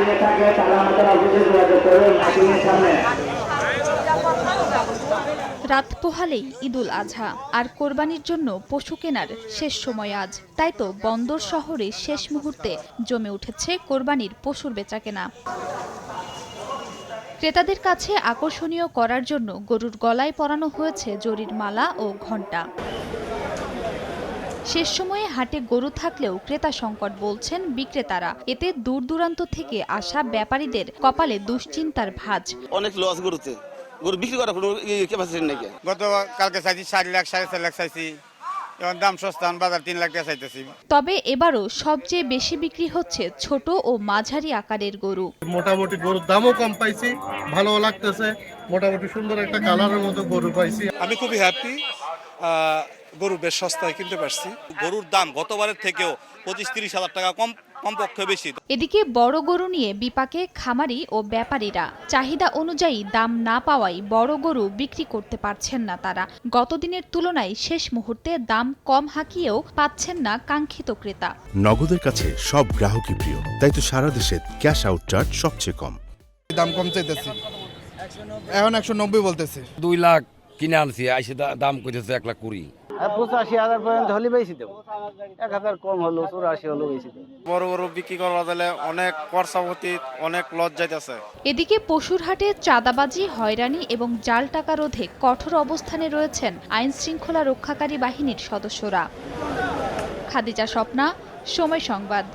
দাঁড়িয়ে থাকে তারা আমাদের অফিসে যোগাযোগ করুন মাইকিংয়ের সামনে। রাত পোহালেই ঈদুল আজহা, আর কোরবানির জন্য পশু কেনার শেষ সময় আজ। তাই তো বন্দর শহরে শেষ মুহূর্তে জমে উঠেছে কোরবানির পশুর বেচাকেনা। ক্রেতাদের কাছে আকর্ষণীয় করার জন্য গরুর গলায় পরানো হয়েছে জরির মালা ও ঘণ্টা। শেষ সময়ে হাটে গরু থাকলেও ক্রেতা সংকট বলছেন বিক্রেতারা। এতে দূর দূরান্ত থেকে আসা ব্যাপারীদের কপালে দুশ্চিন্তার ভাঁজ। অনেক লস গরুতে, গরু বিক্রি করার কোনো ক্যাপাসিটি নেই। গত কালকে চাইছি 4 লাখ 4.5 লাখ চাইছি, এখন দাম সস্তা, বাজার 3 লাখ টাকা চাইতেছি। তবে এবারও সবচেয়ে বেশি বিক্রি হচ্ছে ছোট ও মাঝারি আকারের গরু। মোটামুটি গরুর দামও কম পাইছি, ভালো লাগতেছে। মোটামুটি সুন্দর একটা কালারের মতো গরু পাইছি। আমি খুবই হ্যাপি, গরু বেশ সস্তায় কিনতে পারছি। গরুর দাম গতবারের থেকেও 25-30 হাজার টাকা কমপক্ষে বেশি। এদিকে বড় গরু নিয়ে বিপাকে খামারি ও ব্যাপারীরা। চাহিদা অনুযায়ী দাম না পাওয়ায় বড় গরু বিক্রি করতে পারছেন না তারা। গতদিনের তুলনায় শেষ মুহূর্তে দাম কম হাঁকিয়েও পাচ্ছেন না কাঙ্ক্ষিত ক্রেতা। নগদের কাছে সব গ্রাহকই প্রিয়, তাই তো সারা দেশে ক্যাশ আউট চার্জ সবচেয়ে কম। দাম কম চাইতেছি, এখন 190 বলতেছে। 2 লাখ কিনে আনছি, আইসে দাম কইতেছে 1,20,000। 85,000 পর্যন্ত হলে বেশি দেবো, 1,000 কম হলো 84 হলো বেশি দেবো। বড় বড় বিক্রি করা গেলে অনেক খরচাপতি, অনেক লস যাইতেছে। এদিকে পশুর হাটে চাঁদাবাজি, হয়রানি এবং জাল টাকা রোধে কঠোর অবস্থানে রয়েছেন আইন শৃঙ্খলা রক্ষাকারী বাহিনীর সদস্যরা। খাদিজা স্বপ্না, সময় সংবাদ।